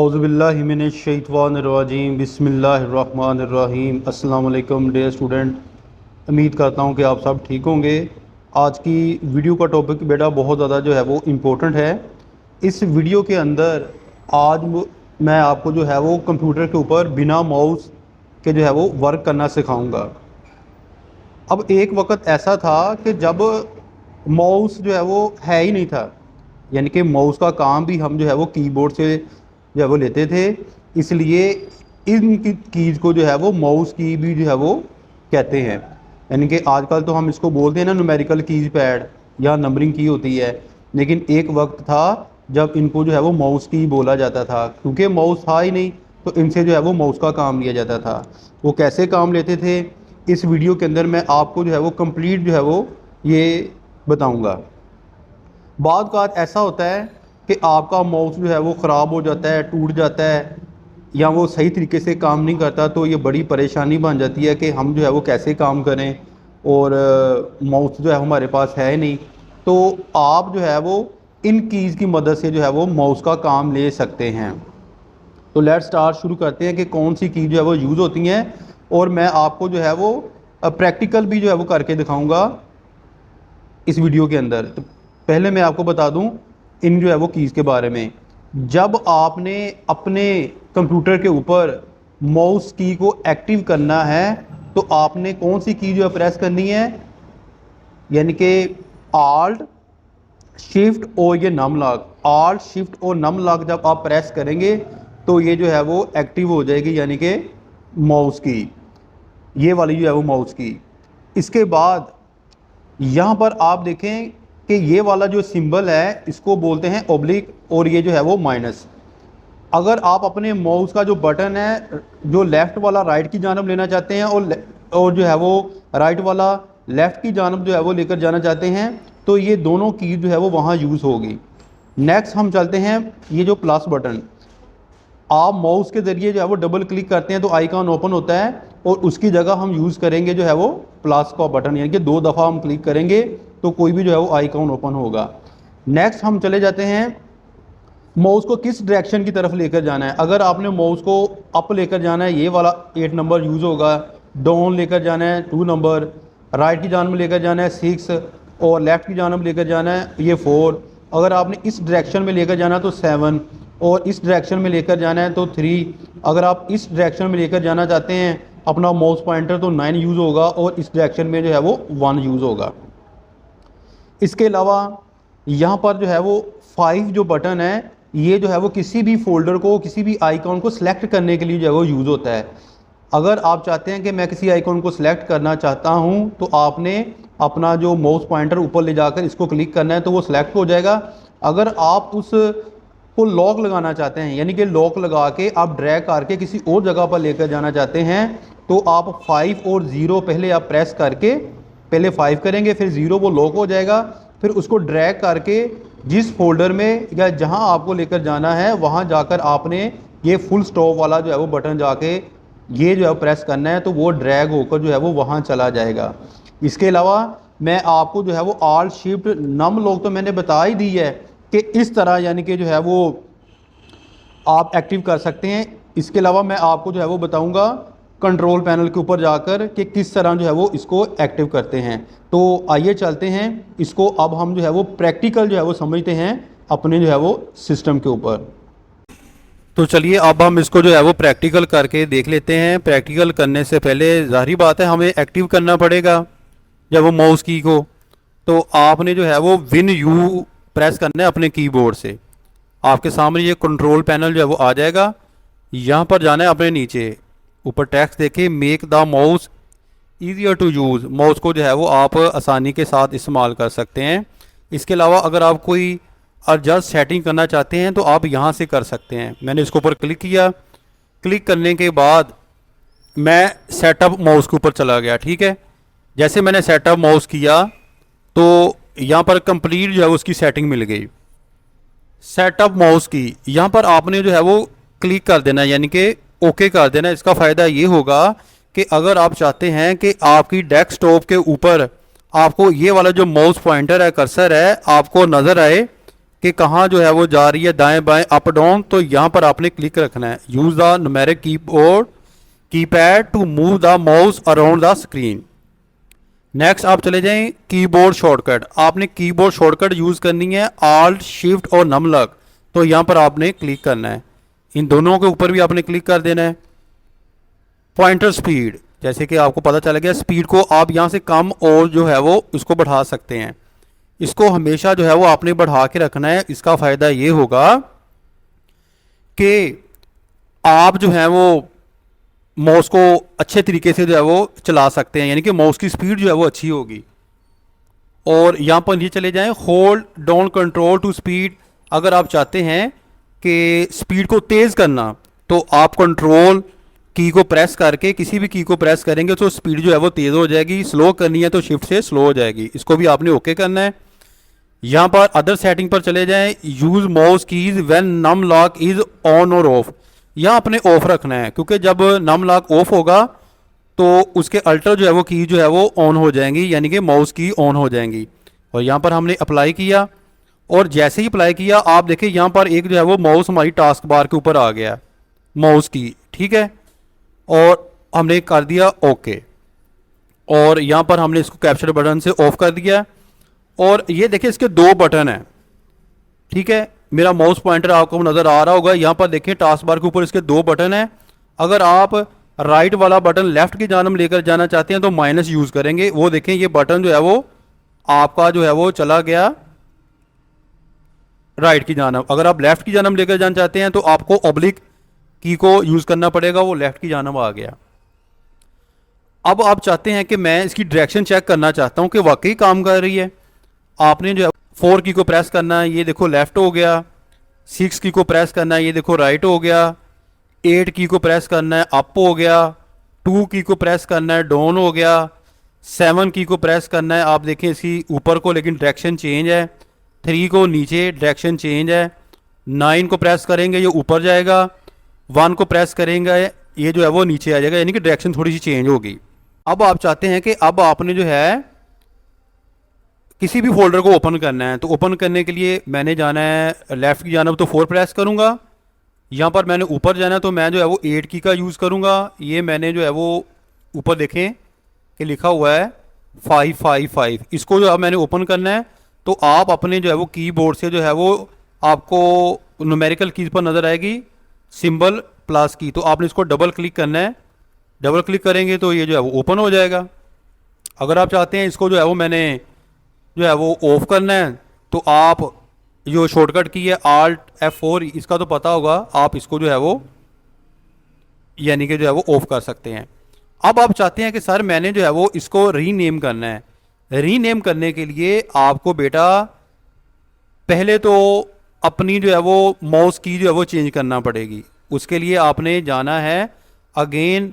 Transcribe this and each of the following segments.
औज़ुबिल्लाहिमिनश्शैतानिर्रजीम बिस्मिल्लाहिर्रहमानिर्रहीम। अस्सलाम वालेकुम डियर स्टूडेंट, उम्मीद करता हूँ कि आप सब ठीक होंगे। आज की वीडियो का टॉपिक बेटा बहुत ज़्यादा जो है वो इम्पोर्टेंट है। इस वीडियो के अंदर आज मैं आपको जो है वो कंप्यूटर के ऊपर बिना माउस के जो है वो वर्क करना सिखाऊंगा। अब एक वक्त ऐसा था कि जब माउस जो है वो है ही नहीं था, यानी कि माउस का काम भी हम जो है वो कीबोर्ड से जो है वो लेते थे, इसलिए इनकी कीज़ को जो है वो माउस की भी जो है वो कहते हैं। यानी कि आजकल तो हम इसको बोलते हैं ना न्यूमेरिकल कीज पैड या नंबरिंग की होती है, लेकिन एक वक्त था जब इनको जो है वो माउस की बोला जाता था, क्योंकि माउस था ही नहीं तो इनसे जो है वो माउस का काम लिया जाता था। वो कैसे काम लेते थे इस वीडियो के अंदर मैं आपको जो है वो कंप्लीट जो है वो ये बताऊंगा। बाद का ऐसा होता है कि आपका माउस जो है वो ख़राब हो जाता है, टूट जाता है, या वो सही तरीके से काम नहीं करता, तो ये बड़ी परेशानी बन जाती है कि हम जो है वो कैसे काम करें, और माउस जो है हमारे पास है नहीं। तो आप जो है वो इन कीज़ की मदद से जो है वो माउस का काम ले सकते हैं। तो लेट्स स्टार्ट, शुरू करते हैं कि कौन सी कीज़ जो है वो यूज़ होती हैं, और मैं आपको जो है वो प्रैक्टिकल भी जो है वो करके दिखाऊँगा इस वीडियो के अंदर। तो पहले मैं आपको बता दूं इन जो है वो कीज़ के बारे में। जब आपने अपने कंप्यूटर के ऊपर माउस की को एक्टिव करना है तो आपने कौन सी की जो है प्रेस करनी है, यानी कि आल्ट शिफ्ट और ये नम लॉक। आल्ट शिफ्ट और नम लॉक जब आप प्रेस करेंगे तो ये जो है वो एक्टिव हो जाएगी, यानी कि माउस की, ये वाली जो है वो माउस की। इसके बाद यहाँ पर आप देखें कि ये वाला जो सिंबल है इसको बोलते हैं ऑब्लिक, और ये जो है वो माइनस। अगर आप अपने माउस का जो बटन है जो लेफ़्ट वाला राइट की जानब लेना चाहते हैं और जो है वो राइट वाला लेफ़्ट की जानब जो है वो लेकर जाना चाहते हैं, तो ये दोनों की जो है वो वहाँ यूज़ होगी। नेक्स्ट हम चलते हैं, ये जो प्लस बटन, आप माउस के ज़रिए जो है वो डबल क्लिक करते हैं तो आइकॉन ओपन होता है, और उसकी जगह हम यूज़ करेंगे जो है वो प्लस का बटन, यानी कि 2 दफ़ा हम क्लिक करेंगे तो कोई भी जो है वो आइकॉन ओपन होगा। नेक्स्ट हम चले जाते हैं, माउस को किस डायरेक्शन की तरफ लेकर जाना है। अगर आपने माउस को अप लेकर जाना है, ये वाला 8 नंबर यूज़ होगा। डाउन लेकर जाना है 2 नंबर, राइट की जानब लेकर जाना है 6, और लेफ़्ट की जानब लेकर जाना है ये 4। अगर आपने इस डायरेक्शन में लेकर जाना है तो 7, और इस डायरेक्शन में लेकर जाना है तो 3। अगर आप इस डायरेक्शन में लेकर जाना चाहते हैं अपना माउस पॉइंटर तो 9 यूज़ होगा, और इस डायरेक्शन में जो है वो 1 यूज़ होगा। इसके अलावा यहाँ पर जो है वो 5 जो बटन है, ये जो है वो किसी भी फोल्डर को, किसी भी आइकॉन को सिलेक्ट करने के लिए जो है वो यूज़ होता है। अगर आप चाहते हैं कि मैं किसी आइकॉन को सिलेक्ट करना चाहता हूँ तो आपने अपना जो माउस पॉइंटर ऊपर ले जाकर इसको क्लिक करना है तो वो सिलेक्ट हो जाएगा। अगर आप उस को लॉक लगाना चाहते हैं, यानी कि लॉक लगा के आप ड्रैग करके किसी और जगह पर लेकर जाना चाहते हैं, तो आप 5 और 0 पहले आप प्रेस करके, पहले 5 करेंगे फिर 0, वो लॉक हो जाएगा। फिर उसको ड्रैग करके जिस फोल्डर में या जहां आपको लेकर जाना है वहां जाकर आपने ये फुल स्टॉप वाला जो है वो बटन जाके ये जो है प्रेस करना है, तो वो ड्रैग होकर जो है वो वहां चला जाएगा। इसके अलावा मैं आपको जो है वो आल्ट शिफ्ट नम लॉक तो मैंने बता ही दी है कि इस तरह यानी कि जो है वो आप एक्टिव कर सकते हैं। इसके अलावा मैं आपको जो है वो बताऊंगा कंट्रोल पैनल के ऊपर जाकर कि किस तरह जो है वो इसको एक्टिव करते हैं। तो आइए चलते हैं, इसको अब हम जो है वो प्रैक्टिकल जो है वो समझते हैं अपने जो है वो सिस्टम के ऊपर। तो चलिए अब हम इसको जो है वो प्रैक्टिकल करके देख लेते हैं। प्रैक्टिकल करने से पहले जाहिर बात है हमें एक्टिव करना पड़ेगा जब वो माउस की को, तो आपने जो है वो विन यू प्रेस करना है अपने कीबोर्ड से। आपके सामने ये कंट्रोल पैनल जो है वो आ जाएगा, यहाँ पर जाना है अपने नीचे ऊपर टेक्स्ट देखे make the mouse easier to use. Mouse को जो है वो आप आसानी के साथ इस्तेमाल कर सकते हैं। इसके अलावा अगर आप कोई एडजस्ट सेटिंग करना चाहते हैं तो आप यहाँ से कर सकते हैं। मैंने इसके ऊपर क्लिक किया, क्लिक करने के बाद मैं सेटअप माउस के ऊपर चला गया। ठीक है, जैसे मैंने सेटअप माउस किया तो यहाँ पर कंप्लीट जो है उसकी सेटिंग मिल गई। सेटअप माउस की यहाँ पर आपने जो है वो क्लिक कर देना, यानी कि ओके कर देना। इसका फ़ायदा ये होगा कि अगर आप चाहते हैं कि आपकी डेस्कटॉप के ऊपर आपको ये वाला जो माउस पॉइंटर है, कर्सर है, आपको नज़र आए, कि कहाँ जो है वो जा रही है, दाएं बाएं अप डाउन, तो यहाँ पर आपने क्लिक रखना है। Use the numeric keyboard keypad to move the mouse around the screen. Next आप चले जाएं कीबोर्ड शॉर्टकट। आपने कीबोर्ड शॉर्टकट यूज़ करनी है, आल्ट शिफ्ट और नमलक, तो यहाँ पर आपने क्लिक करना है। इन दोनों के ऊपर भी आपने क्लिक कर देना है। पॉइंटर स्पीड, जैसे कि आपको पता चल गया, स्पीड को आप यहाँ से कम और जो है वो इसको बढ़ा सकते हैं। इसको हमेशा जो है वो आपने बढ़ा के रखना है। इसका फ़ायदा ये होगा कि आप जो है वो माउस को अच्छे तरीके से जो है वो चला सकते हैं, यानी कि माउस की स्पीड जो है वो अच्छी होगी। और यहाँ पर नीचे चले जाएं, hold down control to speed. अगर आप चाहते हैं कि स्पीड को तेज़ करना तो आप कंट्रोल की को प्रेस करके, किसी भी की को प्रेस करेंगे तो स्पीड जो है वो तेज़ हो जाएगी। स्लो करनी है तो शिफ्ट से स्लो हो जाएगी। इसको भी आपने ओके करना है। यहाँ पर अदर सेटिंग पर चले जाएं, use mouse keys when num lock is on और ऑफ। यहाँ अपने ऑफ रखना है, क्योंकि जब नम लॉक ऑफ होगा तो उसके अल्टर जो है वो की जो है वो ऑन हो जाएंगी, यानी कि माउस की ऑन हो जाएंगी। और यहाँ पर हमने अप्लाई किया, और जैसे ही अप्लाई किया आप देखिए यहाँ पर एक जो है वो माउस हमारी टास्क बार के ऊपर आ गया, माउस की, ठीक है। और हमने कर दिया ओके, और यहाँ पर हमने इसको कैप्चर बटन से ऑफ कर दिया। और ये देखिए इसके दो बटन हैं, ठीक है। मेरा माउस पॉइंटर आपको नज़र आ रहा होगा। यहाँ पर देखिए टास्क बार के ऊपर इसके दो बटन हैं। अगर आप राइट वाला बटन लेफ्ट की जानब लेकर जाना चाहते हैं तो माइनस यूज़ करेंगे। वो देखें ये बटन जो है वो आपका जो है वो चला गया राइट की जानब। अगर आप लेफ्ट की जानब लेकर जाना चाहते हैं तो आपको ऑब्लिक की को यूज़ करना पड़ेगा, वो लेफ्ट की जानब आ गया। अब आप चाहते हैं कि मैं इसकी डायरेक्शन चेक करना चाहता हूँ कि वाकई काम कर रही है। आपने जो है 4 की को प्रेस करना है, ये देखो लेफ्ट हो गया। 6 की को प्रेस करना है, ये देखो राइट हो गया। 8 की को प्रेस करना है, अप हो गया। 2 की को प्रेस करना है, डाउन हो गया। 7 की को प्रेस करना है, आप देखें इसकी ऊपर को, लेकिन डायरेक्शन चेंज है। 3 को नीचे, डायरेक्शन चेंज है। 9 को प्रेस करेंगे ये ऊपर जाएगा। 1 को प्रेस करेंगे ये जो है वो नीचे आ जाएगा, यानी कि डायरेक्शन थोड़ी सी चेंज होगी। अब आप चाहते हैं कि अब आपने जो है किसी भी फोल्डर को ओपन करना है, तो ओपन करने के लिए मैंने जाना है लेफ़्ट की जानब, तो 4 प्रेस करूँगा। यहाँ पर मैंने ऊपर जाना है तो मैं जो है वो 8 की का यूज़ करूँगा। ये मैंने जो है वो ऊपर देखें कि लिखा हुआ है 555, इसको जो है मैंने ओपन करना है। तो आप अपने जो है वो कीबोर्ड से जो है वो आपको न्यूमेरिकल कीज़ पर नज़र आएगी सिंबल प्लस की, तो आपने इसको डबल क्लिक करना है। डबल क्लिक करेंगे तो ये जो है वो ओपन हो जाएगा। अगर आप चाहते हैं इसको जो है वो मैंने जो है वो ऑफ़ करना है, तो आप जो शॉर्टकट की है आल्ट F4, इसका तो पता होगा, आप इसको जो है वो यानी कि जो है वो ऑफ़ कर सकते हैं। अब आप चाहते हैं कि सर मैंने जो है वो इसको रीनेम करना है। रीनेम करने के लिए आपको बेटा पहले तो अपनी जो है वो माउस की जो है वो चेंज करना पड़ेगी। उसके लिए आपने जाना है अगेन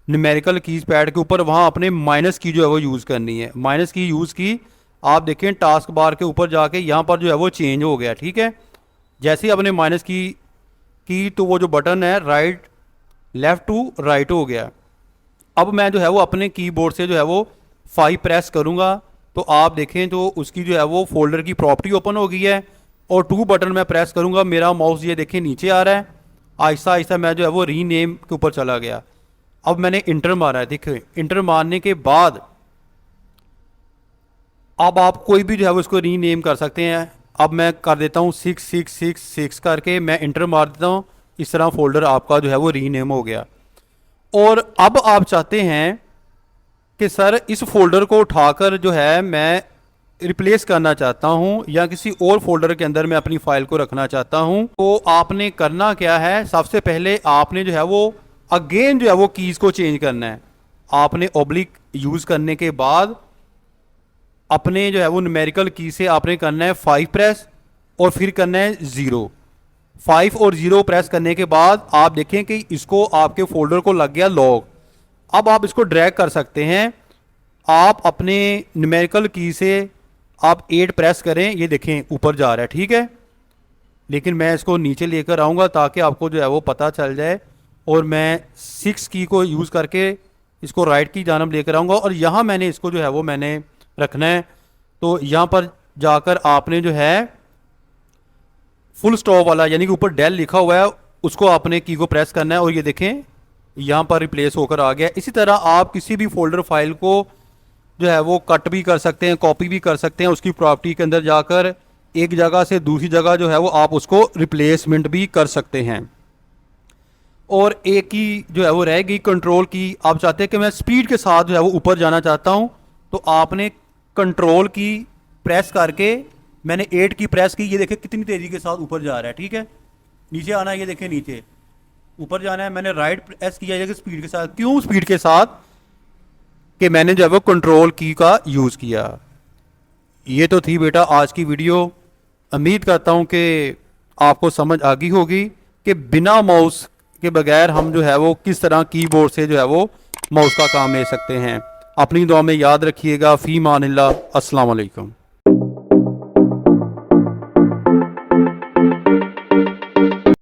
न्यूमेरिकल कीज पैड के ऊपर, वहाँ अपने माइनस की जो है वो यूज़ करनी है। माइनस की यूज़ की, आप देखें टास्क बार के ऊपर जाके यहाँ पर जो है वो चेंज हो गया, ठीक है। जैसे ही आपने माइनस की तो वो जो बटन है राइट लेफ़्ट टू राइट हो गया। अब मैं जो है वो अपने कीबोर्ड से जो है वो 5 प्रेस करूँगा, तो आप देखें तो उसकी जो है वो फोल्डर की प्रॉपर्टी ओपन हो गई है। और 2 बटन मैं प्रेस करूँगा, मेरा माउस ये देखें नीचे आ रहा है। आहिस्ता आहिस्ता मैं जो है वो रीनेम के ऊपर चला गया। अब मैंने इंटर मारा है, देखिए इंटर मारने के बाद अब आप कोई भी जो है वो इसको रीनेम कर सकते हैं। अब मैं कर देता हूँ 6666 करके मैं इंटर मार देता हूँ। इस तरह फोल्डर आपका जो है वो रीनेम हो गया। और अब आप चाहते हैं कि सर इस फोल्डर को उठाकर जो है मैं रिप्लेस करना चाहता हूं या किसी और फोल्डर के अंदर मैं अपनी फाइल को रखना चाहता हूं, तो आपने करना क्या है, सबसे पहले आपने जो है वो अगेन जो है वो कीज़ को चेंज करना है। आपने ऑब्लिक यूज़ करने के बाद अपने जो है वो न्यूमेरिकल की से आपने करना है 5 प्रेस और फिर करना है 0। 5 और 0 प्रेस करने के बाद आप देखें कि इसको आपके फोल्डर को लग गया लॉग। अब आप इसको ड्रैग कर सकते हैं। आप अपने न्यूमेरिकल की से आप 8 प्रेस करें, ये देखें ऊपर जा रहा है, ठीक है। लेकिन मैं इसको नीचे लेकर आऊँगा ताकि आपको जो है वो पता चल जाए। और मैं 6 की को यूज़ करके इसको राइट की जानब लेकर आऊँगा और यहाँ मैंने इसको जो है वो मैंने रखना है। तो यहाँ पर जाकर आपने जो है फुल स्टॉप वाला यानी कि ऊपर डेल लिखा हुआ है उसको आपने की को प्रेस करना है और ये देखें यहाँ पर रिप्लेस होकर आ गया। इसी तरह आप किसी भी फोल्डर फाइल को जो है वो कट भी कर सकते हैं, कॉपी भी कर सकते हैं, उसकी प्रॉपर्टी के अंदर जाकर एक जगह से दूसरी जगह जो है वो आप उसको रिप्लेसमेंट भी कर सकते हैं। और एक ही जो है वो रहेगी कंट्रोल की। आप चाहते हैं कि मैं स्पीड के साथ जो है वो ऊपर जाना चाहता हूँ, तो आपने कंट्रोल की प्रेस करके, मैंने 8 की प्रेस की, ये देखें कितनी तेज़ी के साथ ऊपर जा रहा है। ठीक है, नीचे आना है, ये देखें नीचे, ऊपर जाना है, मैंने राइट प्रेस किया है स्पीड के साथ। क्यों स्पीड के साथ? कि मैंने जो है वो कंट्रोल की का यूज़ किया। ये तो थी बेटा आज की वीडियो। उम्मीद करता हूँ कि आपको समझ आ गई होगी कि बिना माउस के बगैर हम जो है वो किस तरह कीबोर्ड से जो है वो माउस का काम ले सकते हैं। अपनी दुआ में याद रखिएगा। फ़ी मानिल्लाह। अस्सलाम वालेकुम।